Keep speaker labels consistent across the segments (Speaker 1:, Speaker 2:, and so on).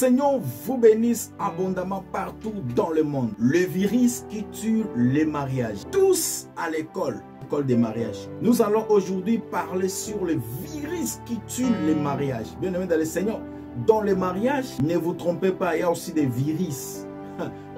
Speaker 1: Seigneur vous bénisse abondamment partout dans le monde. Le virus qui tue les mariages. Tous à l'école des mariages. Nous allons aujourd'hui parler sur le virus qui tue les mariages. Bien aimé dans le Seigneur, dans les mariages, ne vous trompez pas, il y a aussi des virus.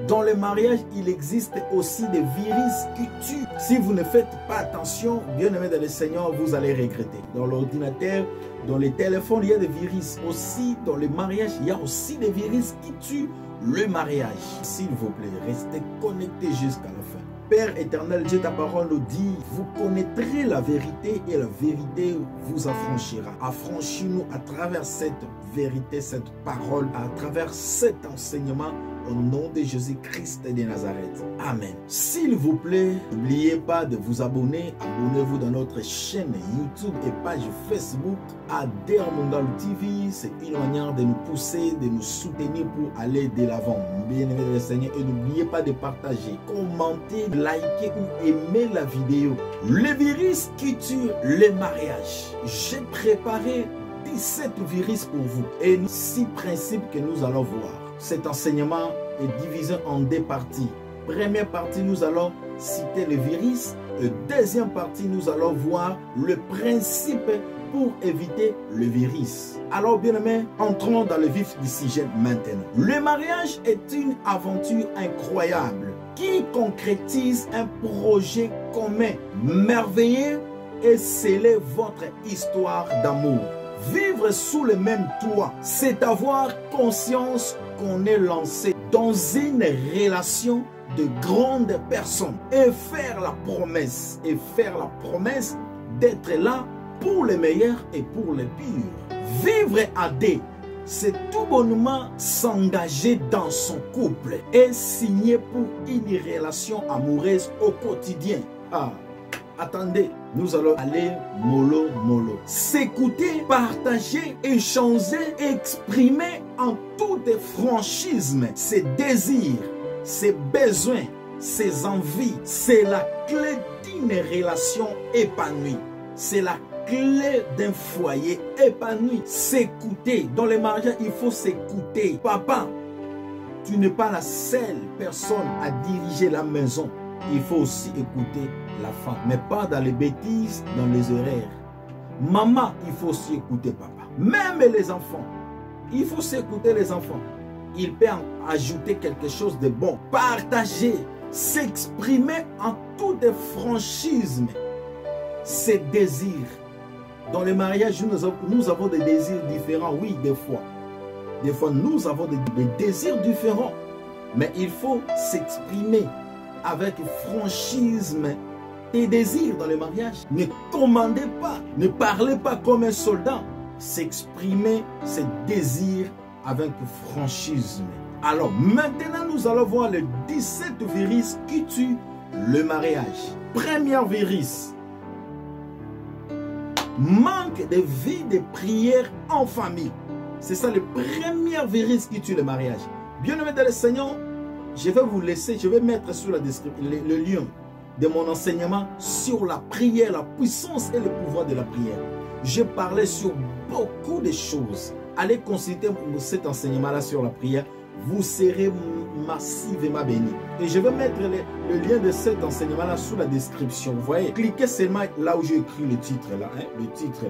Speaker 1: Dans les mariages, il existe aussi des virus qui tuent. Si vous ne faites pas attention, bien aimé dans le Seigneur, vous allez regretter. Dans l'ordinateur, dans les téléphones, il y a des virus. Aussi, dans les mariages, il y a aussi des virus qui tuent le mariage. S'il vous plaît, restez connectés jusqu'à la fin. Père éternel, Dieu, ta parole nous dit, vous connaîtrez la vérité et la vérité vous affranchira. Affranchis-nous à travers cette vérité, cette parole, à travers cet enseignement, au nom de Jésus-Christ de Nazareth. Amen. S'il vous plaît, n'oubliez pas de vous abonner. Abonnez-vous dans notre chaîne YouTube et page Facebook Adair Mongalou TV. C'est une manière de nous pousser, de nous soutenir pour aller de l'avant. Bien aimé le Seigneur, et n'oubliez pas de partager, commenter, liker ou aimer la vidéo. Le virus qui tue les mariages. J'ai préparé 17 virus pour vous et 6 principes que nous allons voir. Cet enseignement est divisé en 2 parties. Première partie, nous allons citer le virus. Et deuxième partie, nous allons voir le principe pour éviter le virus. Alors bien aimé, entrons dans le vif du sujet maintenant. Le mariage est une aventure incroyable qui concrétise un projet commun, merveilleux et sceller votre histoire d'amour. Vivre sous le même toit, c'est avoir conscience qu'on est lancé dans une relation de grandes personnes et faire la promesse d'être là pour les meilleurs et pour les pires. Vivre à deux, c'est tout bonnement s'engager dans son couple et signer pour une relation amoureuse au quotidien. Attendez, nous allons aller mollo mollo. S'écouter, partager, échanger, exprimer en toute franchise ses désirs, ses besoins, ses envies. C'est la clé d'une relation épanouie. C'est la clé d'un foyer épanoui. S'écouter. Dans les mariages, il faut s'écouter. Papa, tu n'es pas la seule personne à diriger la maison. Il faut aussi écouter la femme, mais pas dans les bêtises, dans les erreurs. Maman, il faut aussi écouter papa. Même les enfants, il faut s'écouter les enfants. Il peut en ajouter quelque chose de bon. Partager, s'exprimer en toute franchise ses désirs. Dans les mariages, nous avons des désirs différents, oui, des fois. Des fois, nous avons des désirs différents. Mais il faut s'exprimer avec franchise tes désirs dans le mariage. Ne commandez pas, ne parlez pas comme un soldat. S'exprimer ses désirs avec franchise. Alors maintenant, nous allons voir les 17 virus qui tuent le mariage. Premier virus. Manque de vie de prière en famille. C'est ça le premier virus qui tue le mariage. Bien aimé dans le Seigneur, je vais vous laisser, je vais mettre sur la description le lien de mon enseignement sur la prière, la puissance et le pouvoir de la prière. Je parlais sur beaucoup de choses. Allez consulter cet enseignement-là sur la prière. Vous serez massivement bénis. Et je vais mettre le lien de cet enseignement-là sous la description. Vous voyez, cliquez seulement là où j'ai écrit le titre. Là, hein, le titre,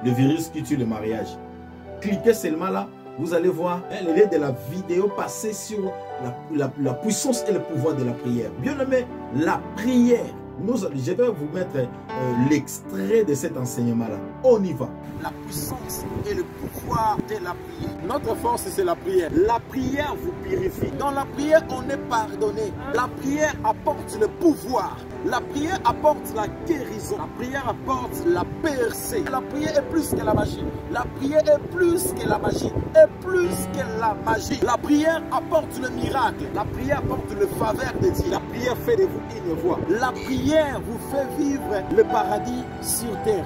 Speaker 1: le virus qui tue le mariage. Cliquez seulement là. Vous allez voir le lien de la vidéo passée sur la puissance et le pouvoir de la prière. Bien aimé, la prière. Je vais vous mettre l'extrait de cet enseignement-là. On y va. La puissance et le pouvoir de la prière. Notre force, c'est la prière. La prière vous purifie. Dans la prière, on est pardonné. La prière apporte le pouvoir. La prière apporte la guérison. La prière apporte la percée. La prière est plus que la magie. La prière est plus que la magie. Et plus que la magie. La prière apporte le miracle. La prière apporte le faveur de Dieu. La prière fait de vous une voix. La prière vous fait vivre le paradis sur terre.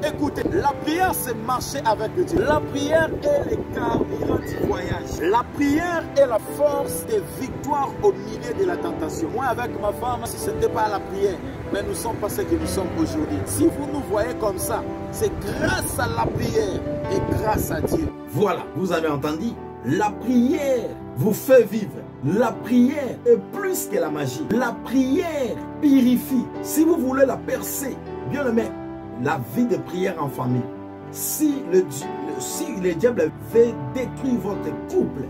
Speaker 1: Écoutez, la prière, c'est marcher avec Dieu. La prière est le carburant du voyage. La prière est la force de victoire au milieu de la tentation. Moi, avec ma femme, si ce n'était pas la prière, mais nous ne sommes pas ce que nous sommes aujourd'hui. Si vous nous voyez comme ça, c'est grâce à la prière et grâce à Dieu. Voilà, vous avez entendu? La prière vous fait vivre. La prière est plus que la magie. La prière purifie. Si vous voulez la percer, bien aimé, la vie de prière en famille. Si le diable veut détruire votre couple,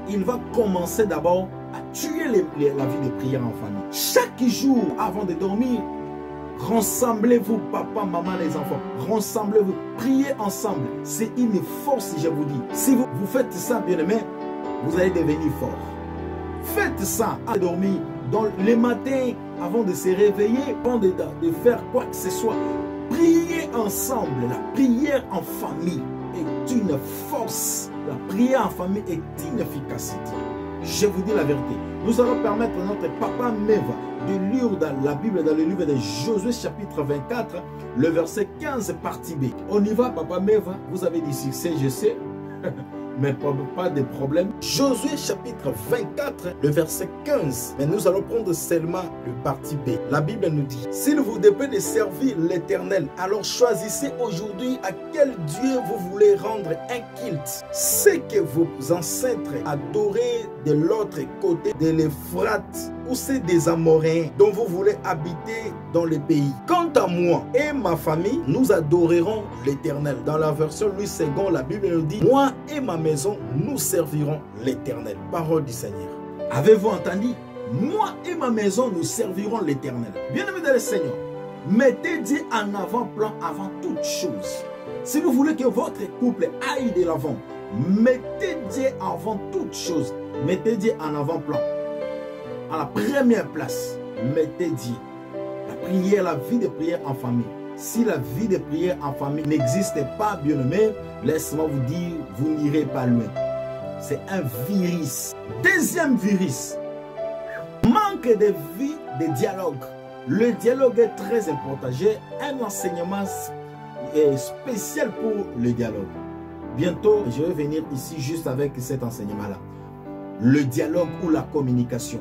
Speaker 1: il va commencer d'abord à tuer la vie de prière en famille. Chaque jour, avant de dormir, rassemblez-vous, papa, maman, les enfants. Rassemblez-vous, priez ensemble. C'est une force, je vous dis. Si vous faites ça, bien aimé, vous allez devenir fort. Faites ça à dormir. Dans le matin, avant de se réveiller, avant de faire quoi que ce soit, priez ensemble. La prière en famille est une force. La prière en famille est une efficacité. Je vous dis la vérité. Nous allons permettre à notre papa Meva de lire dans la Bible, dans le livre de Josué chapitre 24, le verset 15, partie B. On y va, papa Meva. Vous avez du succès, je sais. Mais pas de problème. Josué chapitre 24, le verset 15. Mais nous allons prendre seulement le parti B. La Bible nous dit: s'il vous déplaît de servir l'Éternel, alors choisissez aujourd'hui à quel Dieu vous voulez rendre un culte. C'est que vos ancêtres adoraient de l'autre côté de l'Euphrate, ou c'est des Amoréens dont vous voulez habiter dans le pays. Quant à moi et ma famille, nous adorerons l'Éternel. Dans la version Louis II, la Bible nous dit: moi et ma maison, nous servirons l'Éternel. Parole du Seigneur. Avez-vous entendu? Moi et ma maison, nous servirons l'Éternel. Bien-aimés dans le Seigneur, mettez Dieu en avant-plan avant toute chose. Si vous voulez que votre couple aille de l'avant, mettez Dieu avant toute chose. Mettez Dieu en avant-plan. À la première place, mettez Dieu. La prière, la vie de prière en famille. Si la vie de prière en famille n'existe pas, bien aimé, laisse-moi vous dire, vous n'irez pas loin. C'est un virus. Deuxième virus, manque de vie, de dialogue. Le dialogue est très important. J'ai un enseignement spécial pour le dialogue. Bientôt, je vais venir ici juste avec cet enseignement-là. Le dialogue ou la communication.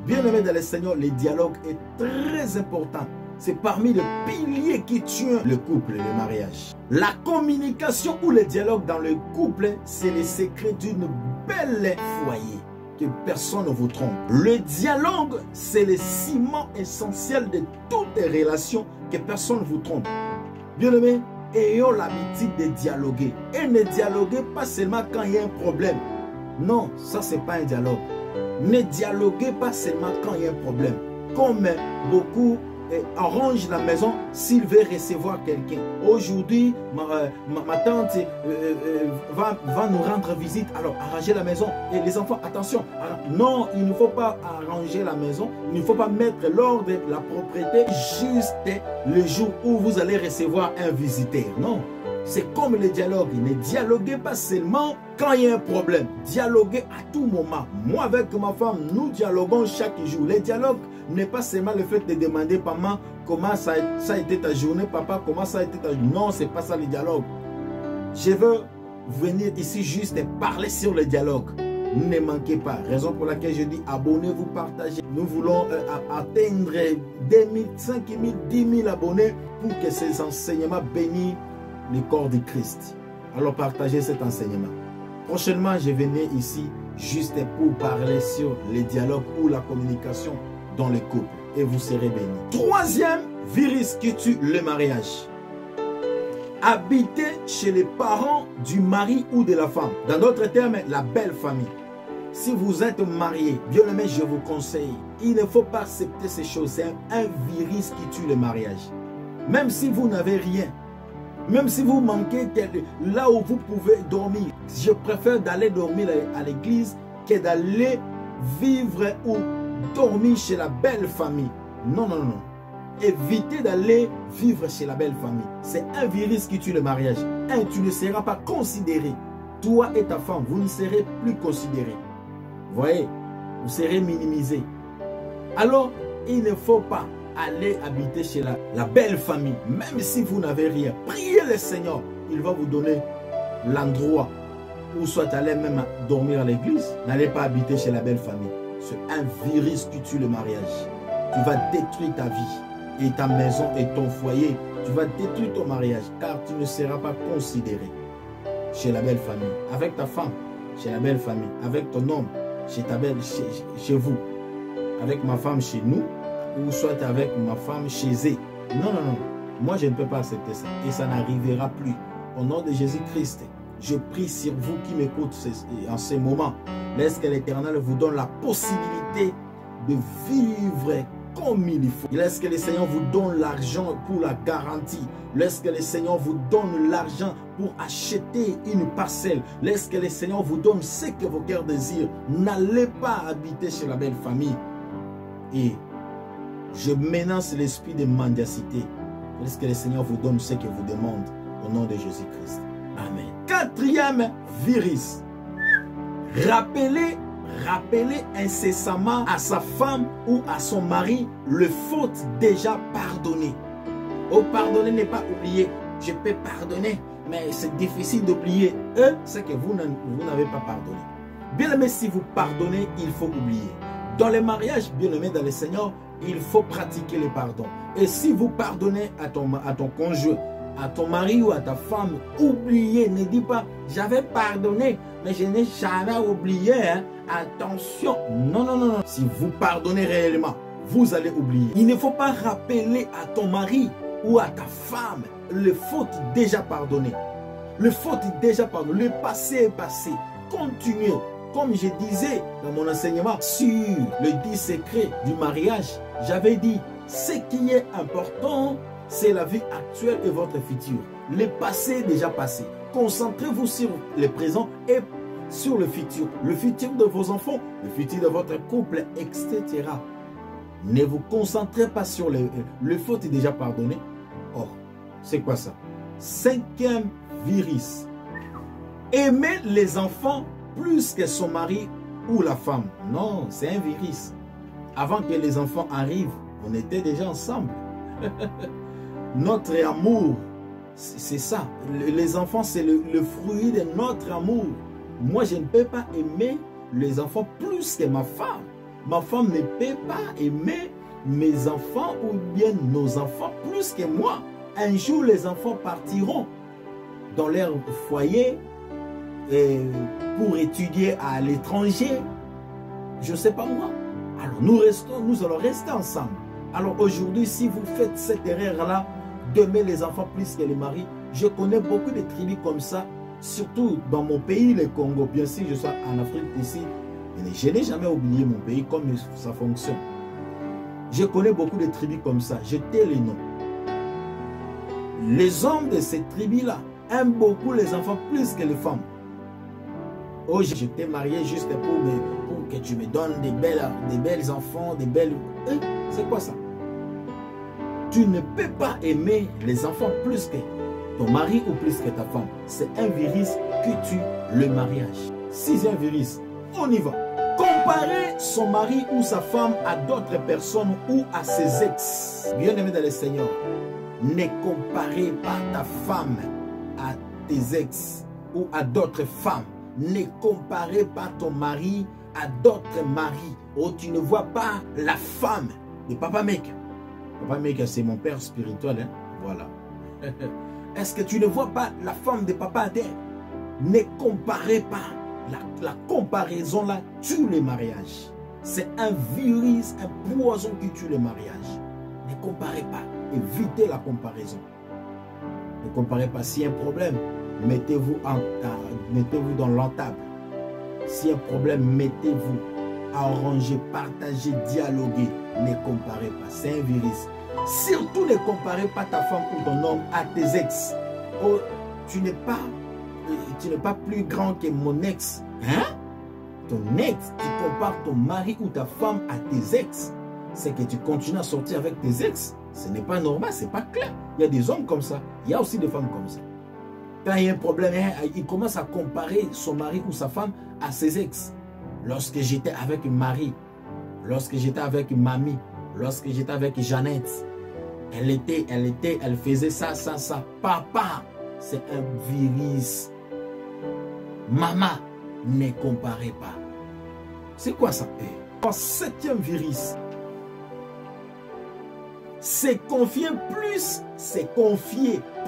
Speaker 1: Bien-aimé dans le Seigneur, le dialogue est très important. C'est parmi les piliers qui tuent le couple, le mariage. La communication ou le dialogue dans le couple, c'est le secret d'une belle foyer. Que personne ne vous trompe. Le dialogue, c'est le ciment essentiel de toutes les relations. Que personne ne vous trompe. Bien-aimé, ayons l'habitude de dialoguer. Et ne dialoguez pas seulement quand il y a un problème. Non, ça c'est pas un dialogue. Ne dialoguez pas seulement quand il y a un problème. Comme beaucoup arrangent la maison s'il veut recevoir quelqu'un. Aujourd'hui, ma tante va nous rendre visite. Alors, arrangez la maison. Et les enfants, attention. Non, il ne faut pas arranger la maison. Il ne faut pas mettre l'ordre, la propriété juste le jour où vous allez recevoir un visiteur. Non. C'est comme le dialogue. Ne dialoguez pas seulement quand il y a un problème. Dialoguez à tout moment. Moi, avec ma femme, nous dialoguons chaque jour. Le dialogue n'est pas seulement le fait de demander maman comment ça a été ta journée, papa, comment ça a été ta journée. Non, c'est pas ça le dialogue. Je veux venir ici juste parler sur le dialogue. Ne manquez pas. Raison pour laquelle je dis abonnez-vous, partagez. Nous voulons atteindre 2000, 5000, 10 000 abonnés pour que ces enseignements bénissent le corps de Christ. Alors partagez cet enseignement. Prochainement, je venais ici juste pour parler sur le dialogue ou la communication dans le couple. Et vous serez bénis. Troisième virus qui tue le mariage. Habiter chez les parents du mari ou de la femme. Dans d'autres termes, la belle famille. Si vous êtes marié, bien aimé, je vous conseille. Il ne faut pas accepter ces choses. C'est un virus qui tue le mariage. Même si vous n'avez rien. Même si vous manquez là où vous pouvez dormir, je préfère d'aller dormir à l'église que d'aller vivre ou dormir chez la belle famille. Non, non, non. Évitez d'aller vivre chez la belle famille. C'est un virus qui tue le mariage. Tu ne seras pas considéré. Toi et ta femme, vous ne serez plus considérés. Vous voyez, vous serez minimisés. Alors, il ne faut pas allez habiter chez la belle famille. Même si vous n'avez rien, priez le Seigneur. Il va vous donner l'endroit où soit allez même dormir à l'église. N'allez pas habiter chez la belle famille. C'est un virus qui tue le mariage. Tu vas détruire ta vie et ta maison et ton foyer. Tu vas détruire ton mariage car tu ne seras pas considéré chez la belle famille. Avec ta femme, chez la belle famille. Avec ton homme, chez vous. Avec ma femme chez nous ou soit avec ma femme chez eux. Non, non, non. Moi, je ne peux pas accepter ça. Et ça n'arrivera plus. Au nom de Jésus-Christ, je prie sur vous qui m'écoutent en ce moment. Laisse que l'Éternel vous donne la possibilité de vivre comme il faut. Laisse que le Seigneur vous donne l'argent pour la garantie. Laisse que le Seigneur vous donne l'argent pour acheter une parcelle. Laisse que le Seigneur vous donne ce que vos cœurs désirent. N'allez pas habiter chez la belle famille. Et je menace l'esprit de mendicité. Laisse que le Seigneur vous donne ce que vous demande au nom de Jésus-Christ. Amen. Quatrième virus. Rappelez incessamment à sa femme ou à son mari le faute déjà pardonné. Oh, pardonner n'est pas oublier. Je peux pardonner, mais c'est difficile d'oublier. C'est que vous n'avez pas pardonné. Bien aimé, si vous pardonnez, il faut oublier. Dans les mariages, bien aimé dans le Seigneur, il faut pratiquer le pardon. Et si vous pardonnez à ton conjoint, à ton mari ou à ta femme, oubliez, ne dis pas j'avais pardonné, mais je n'ai jamais oublié. Hein. Attention, non, non, non, non. Si vous pardonnez réellement, vous allez oublier. Il ne faut pas rappeler à ton mari ou à ta femme le faute déjà pardonné. Le faute déjà pardonné, le passé est passé. Continuez. Comme je disais dans mon enseignement sur le 10 secrets du mariage, j'avais dit, ce qui est important, c'est la vie actuelle et votre futur. Le passé est déjà passé. Concentrez-vous sur le présent et sur le futur. Le futur de vos enfants, le futur de votre couple, etc. Ne vous concentrez pas sur le faute est déjà pardonné. Or, c'est quoi ça? Cinquième virus. Aimer les enfants plus que son mari ou la femme. Non, c'est un virus. Avant que les enfants arrivent, on était déjà ensemble. Notre amour, c'est ça. Les enfants, c'est le fruit de notre amour. Moi, je ne peux pas aimer les enfants plus que ma femme. Ma femme ne peut pas aimer mes enfants ou bien nos enfants plus que moi. Un jour, les enfants partiront dans leur foyer pour étudier à l'étranger. Je ne sais pas moi. Alors, nous allons rester ensemble. Alors, aujourd'hui, si vous faites cette erreur-là, d'aimer les enfants plus que les maris, je connais beaucoup de tribus comme ça, surtout dans mon pays, le Congo. Bien sûr, je suis en Afrique ici, mais je n'ai jamais oublié mon pays, comme ça fonctionne. Je connais beaucoup de tribus comme ça, je tais les noms. Les hommes de ces tribus-là aiment beaucoup les enfants plus que les femmes. Oh, je t'ai marié juste pour que tu me donnes des belles enfants, des belles... c'est quoi ça? Tu ne peux pas aimer les enfants plus que ton mari ou plus que ta femme. C'est un virus qui tue le mariage. Sixième virus, on y va. Comparer son mari ou sa femme à d'autres personnes ou à ses ex. Bien aimé dans le Seigneur, ne comparez pas ta femme à tes ex ou à d'autres femmes. Ne comparez pas ton mari à d'autres maris. Oh, tu ne vois pas la femme de Papa Mec. Papa Mec, c'est mon père spirituel. Hein? Voilà. Est-ce que tu ne vois pas la femme de Papa Adèle? Ne comparez pas. La comparaison là tue les mariages. C'est un virus, un poison qui tue les mariages. Ne comparez pas. Évitez la comparaison. Ne comparez pas. S'il y a un problème, mettez-vous dans l'entable. S'il y a un problème, mettez-vous. Arrangez, partagez, dialoguez. Ne comparez pas. C'est un virus. Surtout ne comparez pas ta femme ou ton homme à tes ex. Oh, tu n'es pas plus grand que mon ex. Hein? Ton ex, tu compares ton mari ou ta femme à tes ex. C'est que tu continues à sortir avec tes ex. Ce n'est pas normal, c'est pas clair. Il y a des hommes comme ça. Il y a aussi des femmes comme ça. Quand il y a un problème, il commence à comparer son mari ou sa femme à ses ex. Lorsque j'étais avec Marie, lorsque j'étais avec Mamie, lorsque j'étais avec Jeannette, elle faisait ça. Papa, c'est un virus. Maman, ne comparez pas. C'est quoi ça? Le 7e virus, c'est confier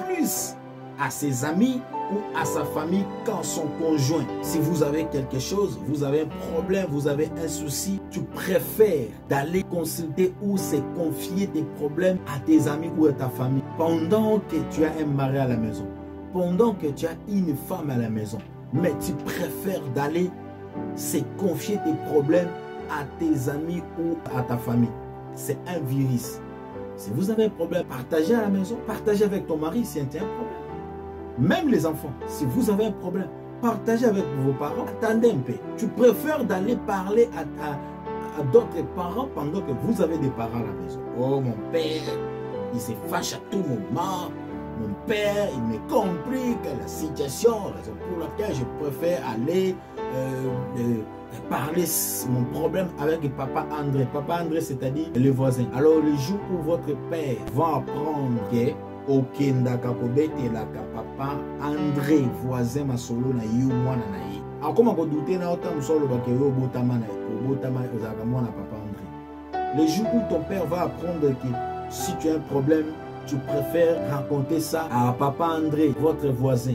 Speaker 1: plus à ses amis ou à sa famille qu'à son conjoint. Si vous avez quelque chose, vous avez un problème, vous avez un souci, tu préfères d'aller consulter ou se confier tes problèmes à tes amis ou à ta famille. Pendant que tu as un mari à la maison, pendant que tu as une femme à la maison, mais tu préfères d'aller se confier tes problèmes à tes amis ou à ta famille. C'est un virus. Si vous avez un problème, partagez à la maison, partagez avec ton mari si tu as un problème. Même les enfants, si vous avez un problème, partagez avec vos parents. Attendez un peu. Tu préfères d'aller parler à d'autres parents pendant que vous avez des parents à la maison. Oh, mon père, il se fâche à tout moment. Mon père, il me complique la situation, raison pour laquelle je préfère aller parler mon problème avec Papa André. Papa André, c'est-à-dire le voisin. Alors, le jour où votre père va apprendre que Papa André, voisin, ma solo na yu mwana na ye. Alors, comment vous doutez na autant solo que yo botama Papa André. Le jour où ton père va apprendre que si tu as un problème, tu préfères raconter ça à Papa André, votre voisin.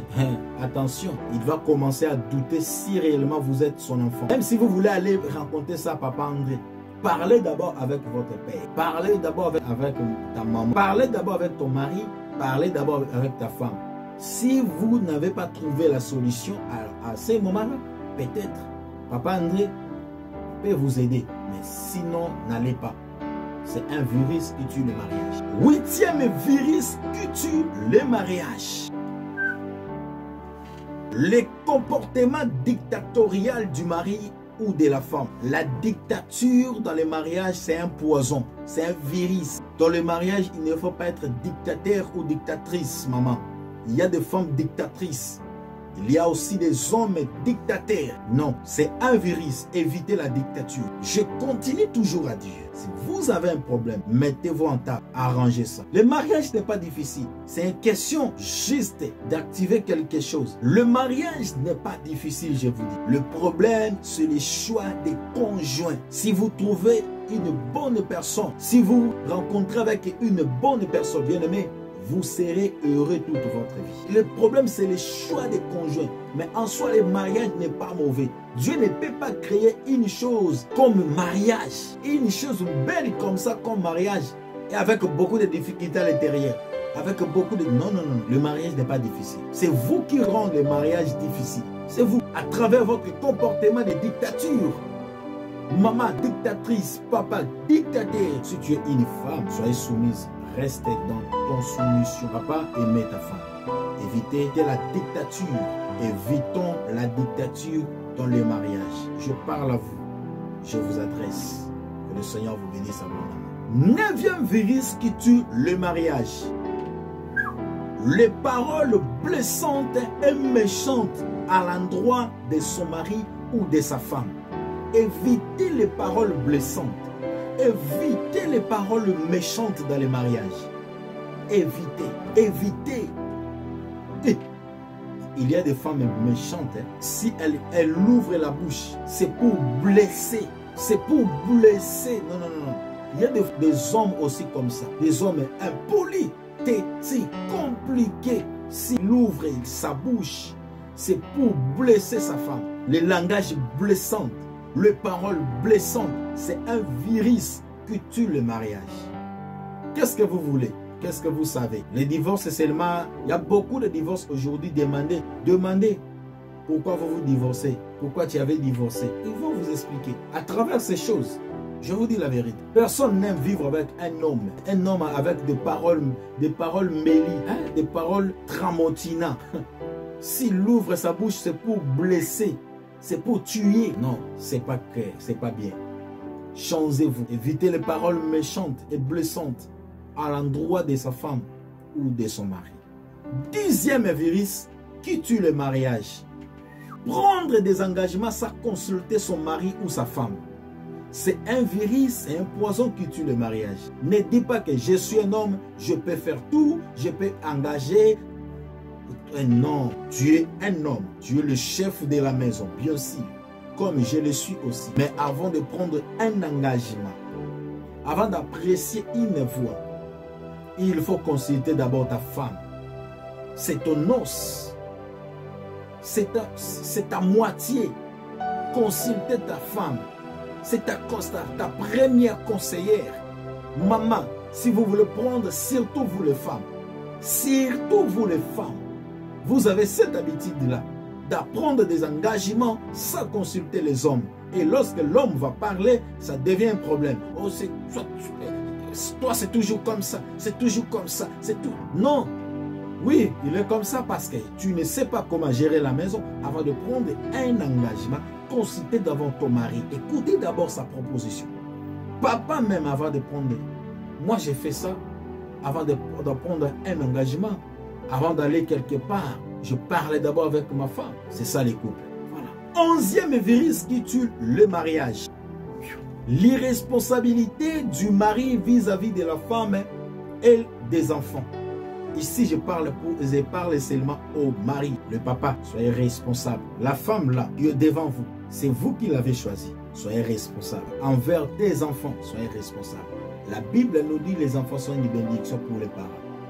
Speaker 1: Attention, il va commencer à douter si réellement vous êtes son enfant. Même si vous voulez aller raconter ça à Papa André, parlez d'abord avec votre père. Parlez d'abord avec ta maman. Parlez d'abord avec ton mari. Parlez d'abord avec ta femme. Si vous n'avez pas trouvé la solution à ces moments-là, peut-être Papa André peut vous aider. Mais sinon, n'allez pas. C'est un virus qui tue le mariage. 8e virus qui tue le mariage. Le comportement dictatorial du mari ou de la femme. La dictature dans le mariage, c'est un poison. C'est un virus. Dans le mariage, il ne faut pas être dictateur ou dictatrice, maman. Il y a des femmes dictatrices. Il y a aussi des hommes dictateurs. Non, c'est un virus. Évitez la dictature. Je continue toujours à dire, si vous avez un problème, mettez-vous en table, arrangez ça. Le mariage n'est pas difficile. C'est une question juste d'activer quelque chose. Le mariage n'est pas difficile, je vous dis. Le problème, c'est le choix des conjoints. Si vous trouvez une bonne personne, si vous rencontrez avec une bonne personne, bien aimé, vous serez heureux toute votre vie. Le problème, c'est le choix des conjoints. Mais en soi, le mariage n'est pas mauvais. Dieu ne peut pas créer une chose comme mariage. Une chose belle comme ça, comme mariage. Et avec beaucoup de difficultés à l'intérieur. Avec beaucoup de... Non. Le mariage n'est pas difficile. C'est vous qui rendez le mariage difficile. C'est vous. À travers votre comportement de dictature. Maman, dictatrice. Papa, dictateur. Si tu es une femme, soyez soumise. Reste dans ton soumission. Papa, aimez ta femme. Évitez la dictature. Évitons la dictature dans le mariage. Je parle à vous. Je vous adresse. Que le Seigneur vous bénisse abondamment. 9e virus qui tue le mariage. Les paroles blessantes et méchantes à l'endroit de son mari ou de sa femme. Évitez les paroles blessantes. Évitez les paroles méchantes dans les mariages. Évitez. Il y a des femmes méchantes. Si elles ouvrent la bouche, c'est pour blesser. C'est pour blesser. Non. Il y a des hommes aussi comme ça. Des hommes impolis, têtis, compliqués. S'il ouvre sa bouche, c'est pour blesser sa femme. Le langage blessant. Les paroles blessantes, c'est un virus qui tue le mariage. Qu'est-ce que vous voulez? Qu'est-ce que vous savez? Les divorces, c'est seulement... Il y a beaucoup de divorces aujourd'hui. Demandez pourquoi vous divorcez. Pourquoi tu avais divorcé. Ils vont vous expliquer. À travers ces choses, je vous dis la vérité. Personne n'aime vivre avec un homme. Un homme avec des paroles mêlées, des paroles tramontinantes. S'il ouvre sa bouche, c'est pour blesser. C'est pour tuer. Non, c'est pas clair, c'est pas bien. Changez-vous. Évitez les paroles méchantes et blessantes à l'endroit de sa femme ou de son mari. 10e virus qui tue le mariage. Prendre des engagements sans consulter son mari ou sa femme. C'est un virus, c'est un poison qui tue le mariage. Ne dis pas que je suis un homme, je peux faire tout, je peux engager. Non, tu es un homme, tu es le chef de la maison, bien sûr, comme je le suis aussi. Mais avant de prendre un engagement, avant d'apprécier une voix, il faut consulter d'abord ta femme. C'est ton os, c'est ta moitié. Consultez ta femme. C'est ta première conseillère. Maman, si vous voulez prendre, surtout vous les femmes, vous avez cette habitude-là d'apprendre des engagements sans consulter les hommes. Et lorsque l'homme va parler, ça devient un problème. Oh, toi, c'est toujours comme ça, c'est toujours comme ça, c'est tout. Non. Oui, il est comme ça parce que tu ne sais pas comment gérer la maison. Avant de prendre un engagement, consultez d'abord ton mari. Écoutez d'abord sa proposition. Papa même avant de prendre. Moi j'ai fait ça avant de prendre un engagement. Avant d'aller quelque part, je parlais d'abord avec ma femme. C'est ça les couples. Voilà. 11e virus qui tue le mariage. L'irresponsabilité du mari vis-à-vis de la femme et des enfants. Ici, je parle seulement au mari, le papa. Soyez responsable. La femme là, qui est devant vous, c'est vous qui l'avez choisi. Soyez responsable. Envers tes enfants, soyez responsable. La Bible nous dit que les enfants sont une bénédiction pour les parents.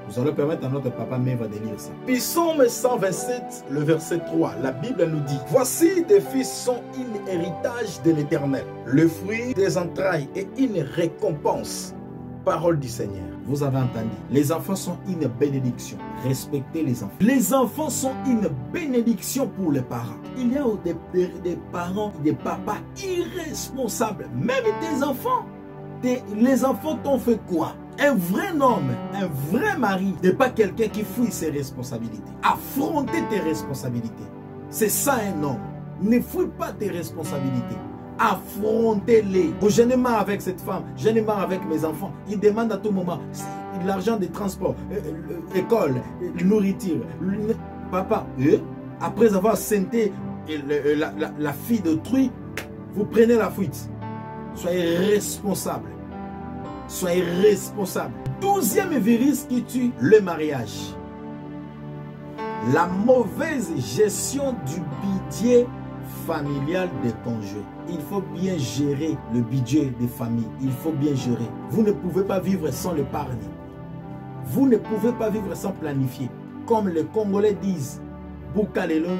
Speaker 1: Nous allons permettre à notre papa Meva de lire ça. Psaume 127, le verset 3. La Bible nous dit: voici des fils sont un héritage de l'Éternel, le fruit des entrailles et une récompense. Parole du Seigneur. Vous avez entendu. Les enfants sont une bénédiction. Respectez les enfants. Les enfants sont une bénédiction pour les parents. Il y a des parents, des papas irresponsables. Même tes enfants. Les enfants t'ont fait quoi? Un vrai homme, un vrai mari, n'est pas quelqu'un qui fuit ses responsabilités. Affrontez tes responsabilités. C'est ça un homme. Ne fuis pas tes responsabilités. Affrontez-les. Je n'ai marre avec cette femme, je n'ai marre avec mes enfants. Ils demandent à tout moment l'argent des transports, école, nourriture. Papa, après avoir scenté la fille d'autrui, vous prenez la fuite. Soyez responsable. Soyez responsable. 12e virus qui tue le mariage. La mauvaise gestion du budget familial des conjoints. Il faut bien gérer le budget des familles. Il faut bien gérer. Vous ne pouvez pas vivre sans l'épargne. Vous ne pouvez pas vivre sans planifier. Comme les Congolais disent, Boukalelo,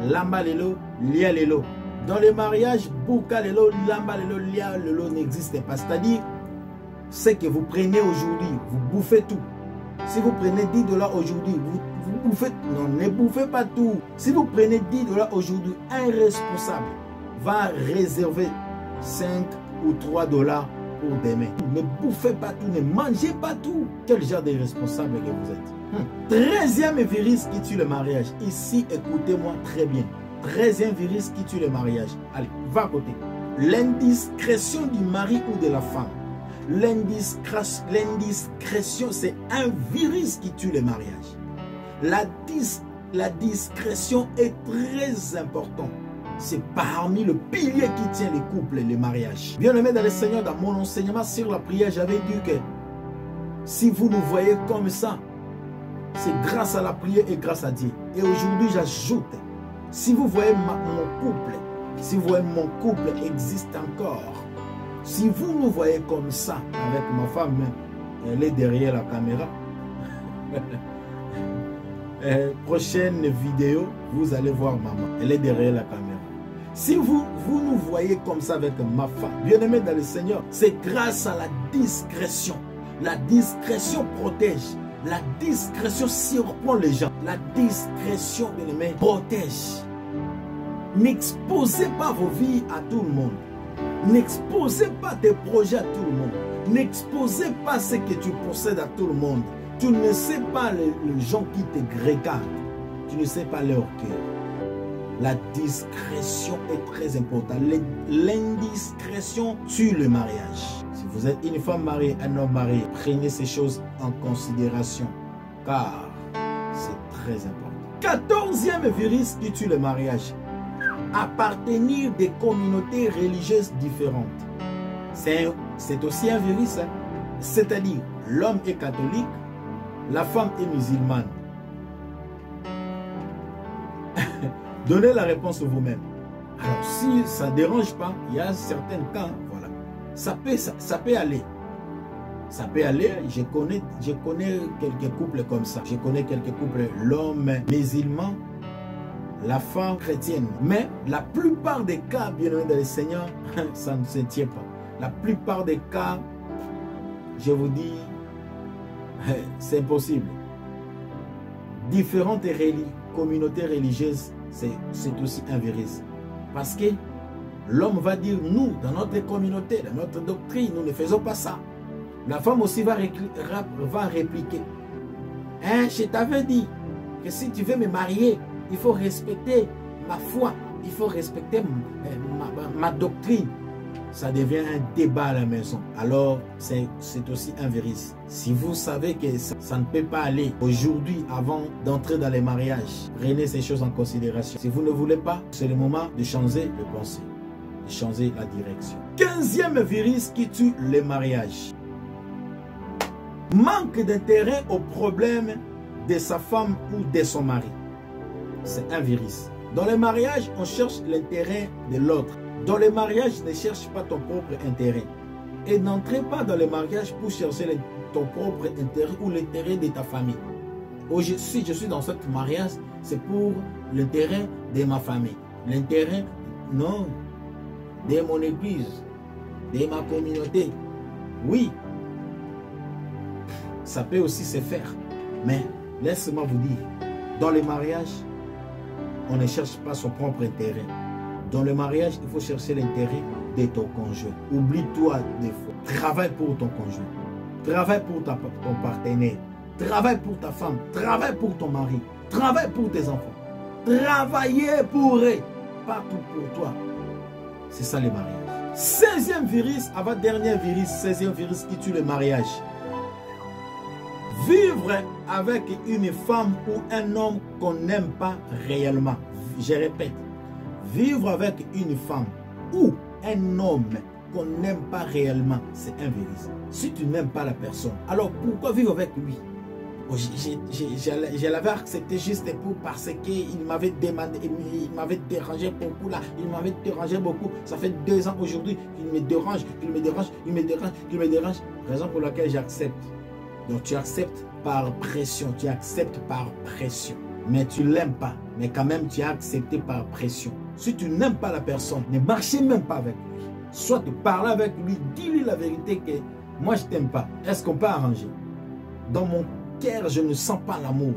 Speaker 1: Lambalelo, Lialelo. Dans le mariage, Boukalelo, Lambalelo, Lialelo n'existe pas. C'est-à-dire, ce que vous prenez aujourd'hui, vous bouffez tout. Si vous prenez 10 $ aujourd'hui, vous bouffez. Non, ne bouffez pas tout. Si vous prenez 10 $ aujourd'hui, un responsable va réserver 5 ou 3 $ pour demain. Ne bouffez pas tout, ne mangez pas tout. Quel genre de responsable que vous êtes? 13e virus qui tue le mariage. Ici, écoutez-moi très bien. 13e virus qui tue le mariage. Allez, va à côté. L'indiscrétion du mari ou de la femme. L'indiscrétion, c'est un virus qui tue le mariage. La discrétion est très importante. C'est parmi le pilier qui tient les couples et les mariages. Bien-aimés dans le Seigneur, dans mon enseignement sur la prière, j'avais dit que si vous nous voyez comme ça, c'est grâce à la prière et grâce à Dieu. Et aujourd'hui, j'ajoute, si vous voyez mon couple, si vous voyez mon couple existe encore, si vous nous voyez comme ça, avec ma femme, elle est derrière la caméra. Prochaine vidéo, vous allez voir maman. Elle est derrière la caméra. Si vous nous voyez comme ça avec ma femme, bien-aimé dans le Seigneur, c'est grâce à la discrétion. La discrétion protège. La discrétion surprend les gens. La discrétion, bien-aimé, protège. N'exposez pas vos vies à tout le monde. N'exposez pas tes projets à tout le monde. N'exposez pas ce que tu possèdes à tout le monde. Tu ne sais pas les gens qui te regardent. Tu ne sais pas leur cœur. La discrétion est très importante. L'indiscrétion tue le mariage. Si vous êtes une femme mariée, un homme marié, prenez ces choses en considération. Car c'est très important. 14e virus qui tue le mariage. Appartenir des communautés religieuses différentes. c'est aussi un virus. Hein. C'est-à-dire, l'homme est catholique, la femme est musulmane. Donnez la réponse vous-même. Alors, si ça ne dérange pas, il y a certains cas, voilà. Ça peut aller. Ça peut aller. Je connais quelques couples comme ça. Je connais quelques couples, l'homme musulman, la femme chrétienne. Mais la plupart des cas, bien aimé dans le Seigneur, ça ne se tient pas. La plupart des cas, je vous dis, c'est impossible. Différentes communautés religieuses, c'est aussi un virus. Parce que l'homme va dire, nous, dans notre communauté, dans notre doctrine, nous ne faisons pas ça. La femme aussi va répliquer. Hein, je t'avais dit que si tu veux me marier, il faut respecter ma foi, il faut respecter ma doctrine. Ça devient un débat à la maison. Alors, c'est aussi un virus. Si vous savez que ça ne peut pas aller aujourd'hui avant d'entrer dans les mariages, prenez ces choses en considération. Si vous ne voulez pas, c'est le moment de changer de pensée, de changer la direction. 15e virus qui tue les mariages. Manque d'intérêt au problème de sa femme ou de son mari. C'est un virus. Dans les mariages, on cherche l'intérêt de l'autre. Dans les mariages, ne cherche pas ton propre intérêt. Et n'entrez pas dans les mariages pour chercher ton propre intérêt ou l'intérêt de ta famille. Si je suis dans ce mariage, c'est pour l'intérêt de ma famille. L'intérêt, non, de mon église, de ma communauté. Oui, ça peut aussi se faire. Mais laissez-moi vous dire, dans les mariages, on ne cherche pas son propre intérêt. Dans le mariage, il faut chercher l'intérêt de ton conjoint. Oublie-toi des fois. Travaille pour ton conjoint. Travaille pour ton partenaire. Travaille pour ta femme. Travaille pour ton mari. Travaille pour tes enfants. Travaillez pour eux. Partout pour toi. C'est ça le mariage. 16e virus, avant-dernier virus, 16e virus qui tue le mariage. Vivre avec une femme ou un homme qu'on n'aime pas réellement. Je répète. Vivre avec une femme ou un homme qu'on n'aime pas réellement, c'est un virus. Si tu n'aimes pas la personne, alors pourquoi vivre avec lui? Je l'avais accepté juste parce qu'il m'avait demandé, il m'avait dérangé beaucoup là, il m'avait dérangé beaucoup. Ça fait 2 ans aujourd'hui qu'il me dérange, qu'il me dérange, il me dérange, qu'il me dérange. Raison pour laquelle j'accepte. Donc tu acceptes par pression, tu acceptes par pression. Mais tu ne l'aimes pas, mais quand même tu as accepté par pression. Si tu n'aimes pas la personne, ne marchez même pas avec lui. Soit tu parles avec lui, dis-lui la vérité que moi je ne t'aime pas. Est-ce qu'on peut arranger? Dans mon cœur, je ne sens pas l'amour.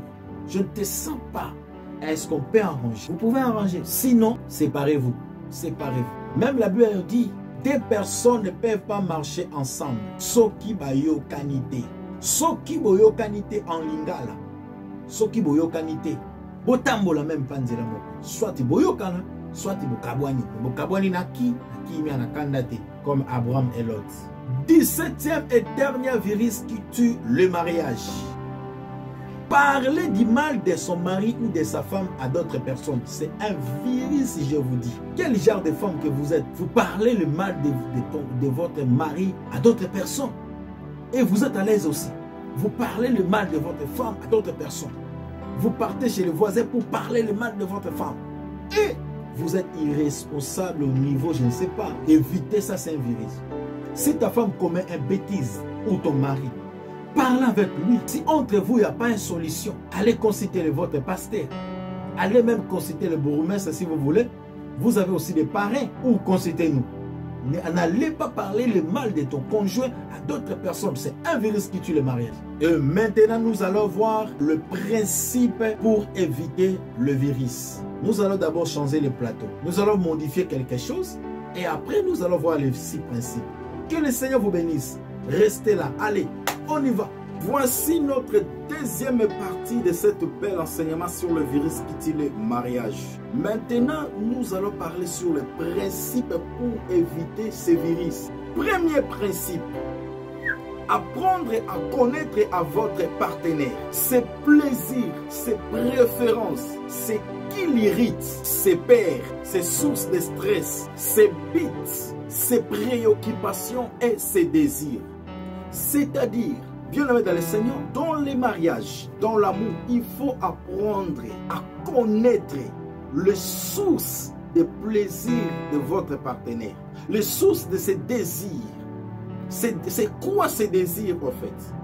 Speaker 1: Je ne te sens pas. Est-ce qu'on peut arranger? Vous pouvez arranger. Sinon, séparez-vous. Séparez-vous. Même la Bible dit, 2 personnes ne peuvent pas marcher ensemble. Soki bayo kanite. Soki boyo kanite en lingala. Soki boyo kanite. Botambola même panzela moko. Soit tu boyo kana, soit tu bokabwani. Bokabwani na ki mi anakandate comme Abraham et Lot. 17e et dernier virus qui tue le mariage. Parler du mal de son mari ou de sa femme à d'autres personnes, c'est un virus, je vous dis. Quel genre de femme que vous êtes? Vous parlez le mal de votre mari à d'autres personnes. Et vous êtes à l'aise aussi. Vous parlez le mal de votre femme à d'autres personnes. Vous partez chez le voisin pour parler le mal de votre femme. Et vous êtes irresponsable au niveau, je ne sais pas. Évitez ça, c'est un virus. Si ta femme commet une bêtise ou ton mari, parlez avec lui. Si entre vous, il n'y a pas une solution, allez consulter votre pasteur. Allez même consulter le bourgmestre si vous voulez. Vous avez aussi des parrains ou consultez-nous. N'allez pas parler le mal de ton conjoint à d'autres personnes. C'est un virus qui tue le mariage. Et maintenant, nous allons voir le principe pour éviter le virus. Nous allons d'abord changer le plateau. Nous allons modifier quelque chose. Et après, nous allons voir les 6 principes. Que le Seigneur vous bénisse. Restez là. Allez, on y va. Voici notre deuxième partie de cette belle enseignement sur le virus qui tue le mariage. Maintenant, nous allons parler sur les principes pour éviter ces virus. Premier principe, Apprendre à connaître à votre partenaire ses plaisirs, ses préférences, c'est qui l'irrite, ses peurs, ses sources de stress, ses buts, ses préoccupations et ses désirs. C'est-à-dire, bien-aimés dans le Seigneur, dans les mariages, dans l'amour, il faut apprendre à connaître les sources de plaisir de votre partenaire, les sources de ses désirs. C'est quoi ses désirs en fait?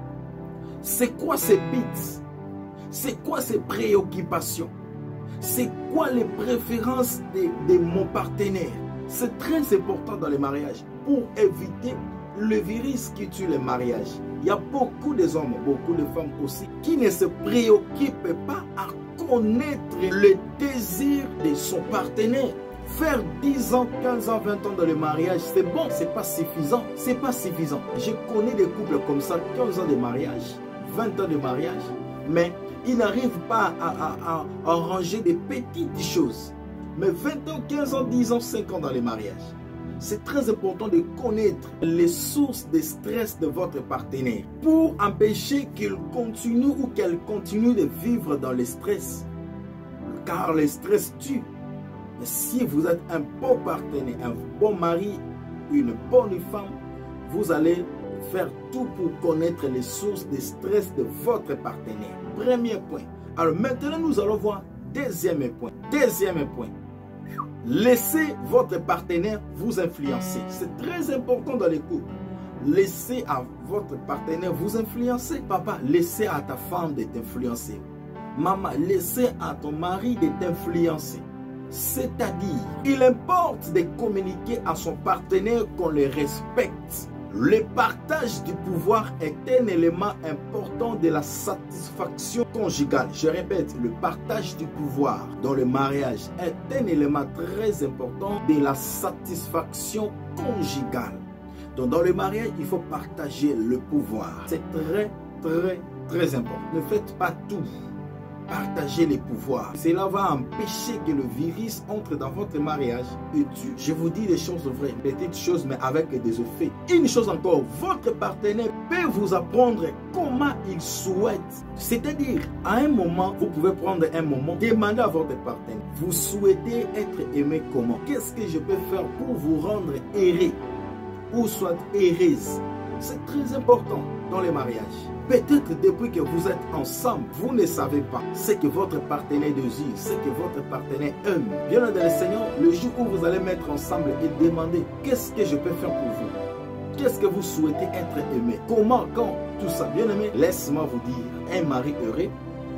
Speaker 1: C'est quoi ses buts? C'est quoi ses préoccupations? C'est quoi les préférences de mon partenaire? C'est très important dans les mariages pour éviter le virus qui tue le mariage. Il y a beaucoup d'hommes, beaucoup de femmes aussi qui ne se préoccupent pas à connaître le désir de son partenaire. Faire 10 ans, 15 ans, 20 ans dans le mariage, c'est bon, c'est pas suffisant. C'est pas suffisant. Je connais des couples comme ça, 15 ans de mariage, 20 ans de mariage, mais ils n'arrivent pas à arranger des petites choses. Mais 20 ans, 15 ans, 10 ans, 5 ans dans le mariage. C'est très important de connaître les sources de stress de votre partenaire pour empêcher qu'il continue ou qu'elle continue de vivre dans le stress. Car le stress tue. Mais si vous êtes un bon partenaire, un bon mari, une bonne femme, vous allez faire tout pour connaître les sources de stress de votre partenaire. Premier point. Alors maintenant, nous allons voir deuxième point. Deuxième point. Laissez votre partenaire vous influencer. C'est très important dans les couples. Laissez à votre partenaire vous influencer. Papa, laissez à ta femme de t'influencer. Maman, laissez à ton mari de t'influencer. C'est-à-dire, il importe de communiquer à son partenaire qu'on le respecte. Le partage du pouvoir est un élément important de la satisfaction conjugale. Je répète, le partage du pouvoir dans le mariage est un élément très important de la satisfaction conjugale. Donc dans le mariage, il faut partager le pouvoir. C'est très important. Ne faites pas tout. Partagez les pouvoirs. Cela va empêcher que le virus entre dans votre mariage et tue. Je vous dis des choses vraies, petites choses, mais avec des effets. Une chose encore, votre partenaire peut vous apprendre comment il souhaite. C'est-à-dire, à un moment, vous pouvez prendre un moment, demander à votre partenaire, vous souhaitez être aimé comment? Qu'est-ce que je peux faire pour vous rendre heureux ou soit heureuse? C'est très important dans les mariages. Peut-être depuis que vous êtes ensemble, vous ne savez pas ce que votre partenaire désire, ce que votre partenaire aime. Bien dans le Seigneur, le jour où vous allez mettre ensemble et demander qu'est-ce que je peux faire pour vous? Qu'est-ce que vous souhaitez être aimé? Comment, quand? Tout ça. Bien aimé, laisse-moi vous dire, un mari heureux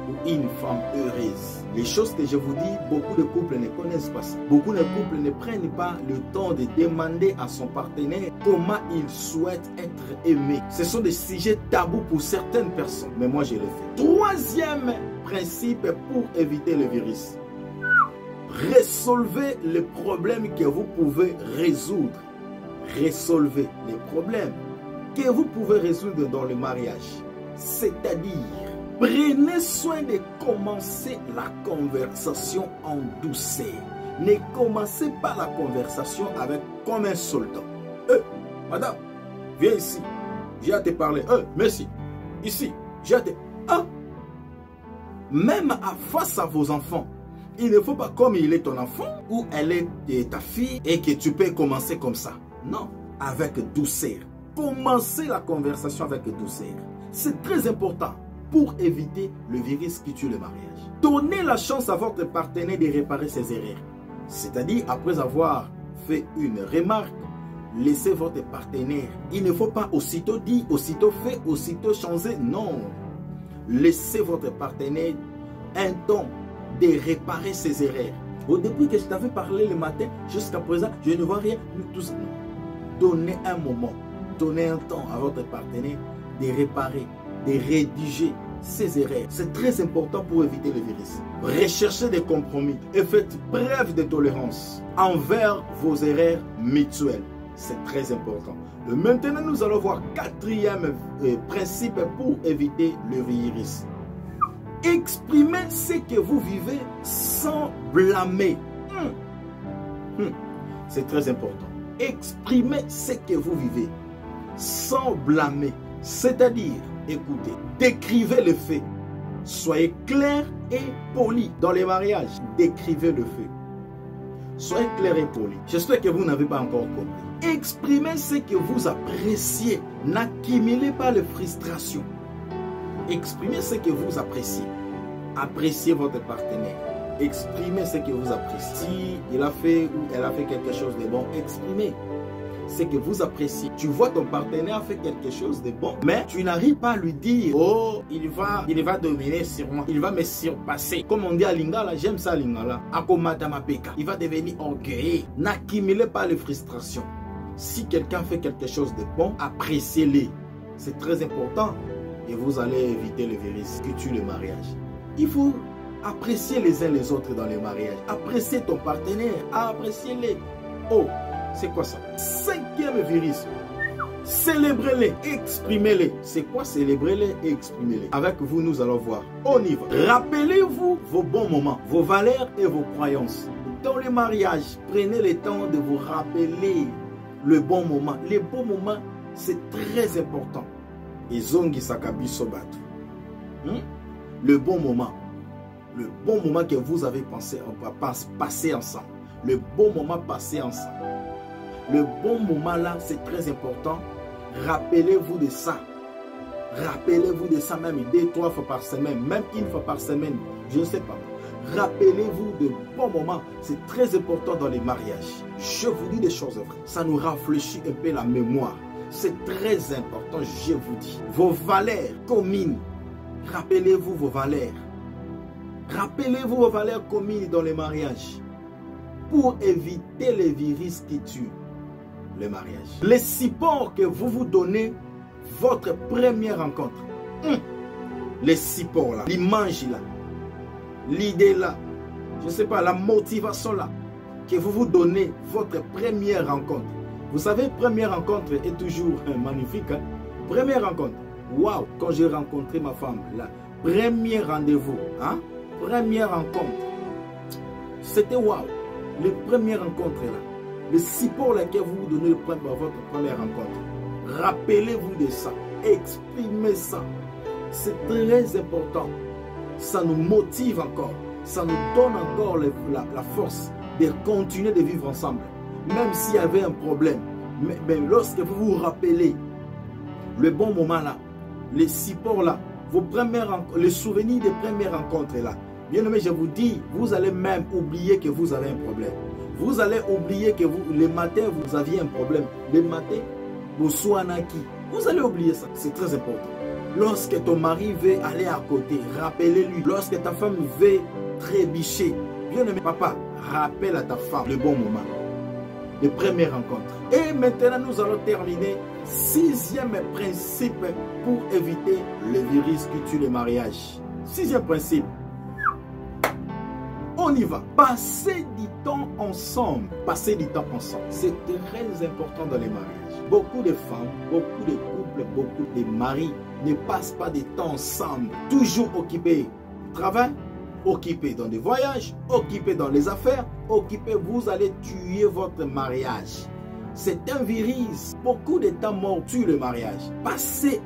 Speaker 1: ou une femme heureuse. Les choses que je vous dis, beaucoup de couples ne connaissent pas ça. Beaucoup de couples ne prennent pas le temps de demander à son partenaire comment il souhaite être aimé. Ce sont des sujets tabous pour certaines personnes, mais moi je le fais. Troisième principe pour éviter le virus. Résolvez les problèmes que vous pouvez résoudre. Résolvez les problèmes que vous pouvez résoudre dans le mariage. C'est-à-dire, prenez soin de commencer la conversation en douceur. Ne commencez pas la conversation avec comme un soldat. Madame, viens ici. J'ai à te parler. Merci. Ici, j'ai à te... Même face à vos enfants, il ne faut pas comme il est ton enfant ou elle est ta fille et que tu peux commencer comme ça. Non, avec douceur. Commencez la conversation avec douceur. C'est très important pour éviter le virus qui tue le mariage. Donnez la chance à votre partenaire de réparer ses erreurs. C'est-à-dire, après avoir fait une remarque, laissez votre partenaire. Il ne faut pas aussitôt dire, aussitôt fait, aussitôt changer. Non. Laissez votre partenaire un temps de réparer ses erreurs. Au début que je t'avais parlé le matin, jusqu'à présent, je ne vois rien. Nous tous, non. Donnez un moment, donnez un temps à votre partenaire de réparer, de rédiger ses erreurs. C'est très important pour éviter le virus. Recherchez des compromis et faites preuve de tolérance envers vos erreurs mutuelles. C'est très important. Maintenant, nous allons voir quatrième principe pour éviter le virus. Exprimez ce que vous vivez sans blâmer. C'est très important. Exprimez ce que vous vivez sans blâmer. C'est-à-dire, écoutez, décrivez le fait. Soyez clair et poli dans les mariages. Décrivez le fait. Soyez clair et poli. J'espère que vous n'avez pas encore compris. Exprimez ce que vous appréciez. N'accumulez pas les frustrations. Exprimez ce que vous appréciez. Appréciez votre partenaire. Exprimez ce que vous appréciez. Si il a fait ou elle a fait quelque chose de bon, exprimez ce que vous appréciez. Tu vois ton partenaire fait quelque chose de bon, mais tu n'arrives pas à lui dire, oh, il va dominer sur moi, il va me surpasser. Comme on dit à Lingala, j'aime ça Lingala. Akomata mapeka. Il va devenir orgueilleux. N'accumulez pas les frustrations. Si quelqu'un fait quelque chose de bon, appréciez-les. C'est très important. Et vous allez éviter le virus qui tue le mariage. Il faut apprécier les uns les autres dans les mariages. Appréciez ton partenaire. Appréciez-les. Oh, c'est quoi ça? 5e virus. Célébrez-les, exprimez-les. C'est quoi célébrer-les et exprimer-les? Avec vous, nous allons voir. On y va. Rappelez-vous vos bons moments, vos valeurs et vos croyances. Dans les mariages, prenez le temps de vous rappeler le bon moment. Les bons moments, c'est très important. Et zongi sakabi sobatu. Le bon moment. Le bon moment que vous avez passé ensemble. Le bon moment passé ensemble. Le bon moment là, c'est très important. Rappelez-vous de ça. Rappelez-vous de ça même 2-3 fois par semaine, même 1 fois par semaine, je ne sais pas. Rappelez-vous de bons moments. C'est très important dans les mariages. Je vous dis des choses vraies. Ça nous rafraîchit un peu la mémoire. C'est très important, je vous dis. Vos valeurs communes. Rappelez-vous vos valeurs. Rappelez-vous vos valeurs communes dans les mariages. Pour éviter les virus qui tuent le mariage. Les supports que vous vous donnez, votre première rencontre. Les supports là, l'image là, l'idée là, je ne sais pas, la motivation là, que vous vous donnez, votre première rencontre. Vous savez, première rencontre est toujours magnifique. Hein? Première rencontre. Waouh, quand j'ai rencontré ma femme, là, premier rendez-vous, hein? Première rencontre. C'était waouh. Les premières rencontres là. Le support laquelle vous vous donnez votre première rencontre. Rappelez-vous de ça. Exprimez ça. C'est très important. Ça nous motive encore. Ça nous donne encore la force de continuer de vivre ensemble. Même s'il y avait un problème. Mais lorsque vous vous rappelez le bon moment là, les supports là, les souvenirs des premières rencontres là, bien aimé, je vous dis, vous allez même oublier que vous avez un problème. Vous allez oublier que le matin, vous aviez un problème. Le matin, vous soignez. Vous allez oublier ça. C'est très important. Lorsque ton mari veut aller à côté, rappelez-lui. Lorsque ta femme veut trébucher, bien aimé papa, rappelle à ta femme le bon moment. Les premières rencontres. Et maintenant, nous allons terminer 6e principe pour éviter le virus qui tue le mariage. 6e principe. On y va. Passer du temps ensemble. Passer du temps ensemble. C'est très important dans les mariages. Beaucoup de femmes, beaucoup de couples, beaucoup de maris ne passent pas du temps ensemble. Toujours occupés au travail, occupés dans des voyages, occupés dans les affaires, occupés. Vous allez tuer votre mariage. C'est un virus. Beaucoup de temps mort tue le mariage. Passer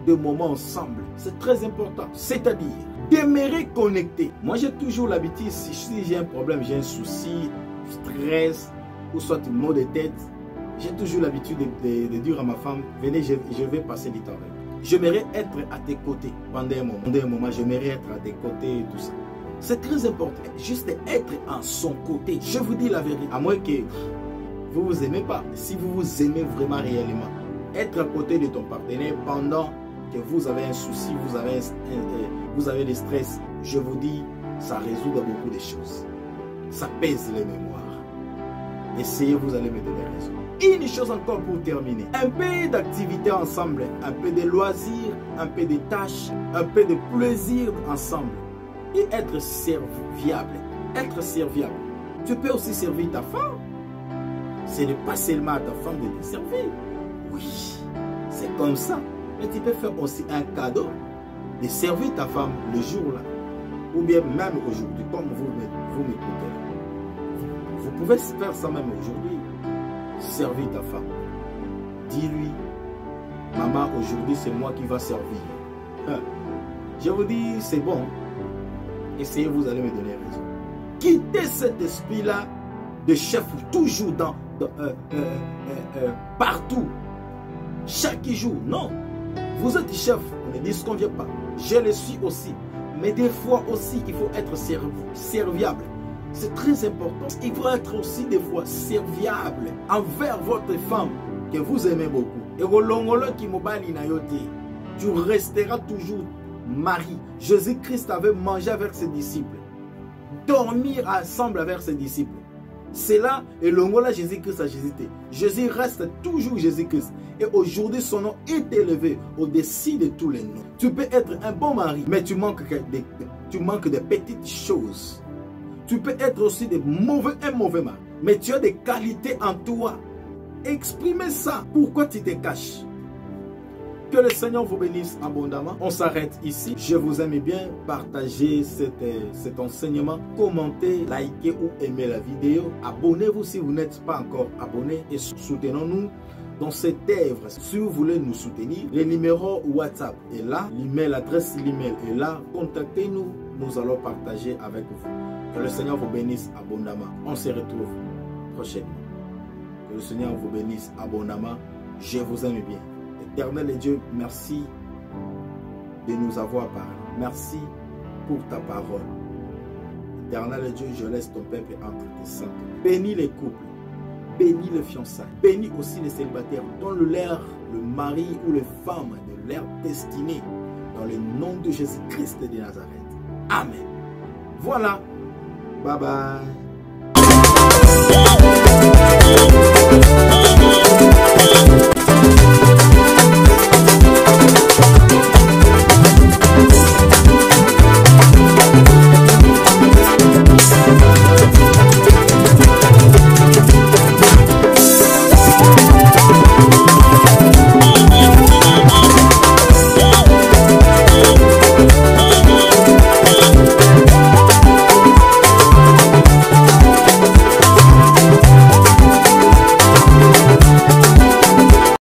Speaker 1: des moments ensemble, c'est très important. C'est-à-dire demeurer connecté. Moi, j'ai toujours l'habitude, si j'ai un problème, j'ai un souci, stress, ou soit maux de tête, j'ai toujours l'habitude de dire à ma femme, venez, je vais passer du temps avec vous. J'aimerais être à tes côtés pendant un moment. J'aimerais être à tes côtés et tout ça. C'est très important. Juste être à son côté. Je vous dis la vérité. À moins que vous vous aimez pas. Si vous vous aimez vraiment réellement, être à côté de ton partenaire pendant que vous avez un souci, vous avez des stress, je vous dis, ça résout beaucoup de choses. Ça pèse les mémoires. Essayez, vous allez me donner raison. Une chose encore pour terminer. Un peu d'activité ensemble, un peu de loisirs, un peu de tâches, un peu de plaisir ensemble. Et être serviable. Être serviable. Tu peux aussi servir ta femme. Ce n'est pas seulement à ta femme de te servir. Oui, c'est comme ça. Mais tu peux faire aussi un cadeau de servir ta femme le jour-là. Ou bien même aujourd'hui, comme vous m'écoutez. Vous pouvez faire ça même aujourd'hui. Servir ta femme. Dis-lui maman, aujourd'hui c'est moi qui va servir. Je vous dis, c'est bon. Essayez, vous allez me donner raison. Quittez cet esprit-là de chef toujours partout. Chaque jour, non. Vous êtes chef, on ne disconvient pas. Je le suis aussi. Mais des fois aussi, il faut être serviable. C'est très important. Il faut être aussi des fois serviable envers votre femme que vous aimez beaucoup. Et tu resteras toujours mari. Jésus-Christ avait mangé avec ses disciples. Dormir ensemble avec ses disciples. C'est là, et l'ongola Jésus-Christ a Jésus. Jésus reste toujours Jésus-Christ. Et aujourd'hui, son nom est élevé au-dessus de tous les noms. Tu peux être un bon mari, mais tu manques de petites choses. Tu peux être aussi un mauvais mari, mais tu as des qualités en toi. Exprimez ça. Pourquoi tu te caches? Que le Seigneur vous bénisse abondamment. On s'arrête ici. Je vous aime bien. Partagez cet enseignement. Commentez, likez ou aimez la vidéo. Abonnez-vous si vous n'êtes pas encore abonné. Et soutenons-nous dans cette œuvre. Si vous voulez nous soutenir, le numéro WhatsApp est là. L'adresse email est là. Contactez-nous. Nous allons partager avec vous. Que le Seigneur vous bénisse abondamment. On se retrouve prochainement. Que le Seigneur vous bénisse abondamment. Je vous aime bien. Éternel Dieu, merci de nous avoir parlé. Merci pour ta parole. Éternel Dieu, je laisse ton peuple entre tes saints. Bénis les couples, bénis les fiançailles, bénis aussi les célibataires. Donne-leur le mari ou les femmes de leur destinée. Dans le nom de Jésus-Christ de Nazareth. Amen. Voilà. Bye bye.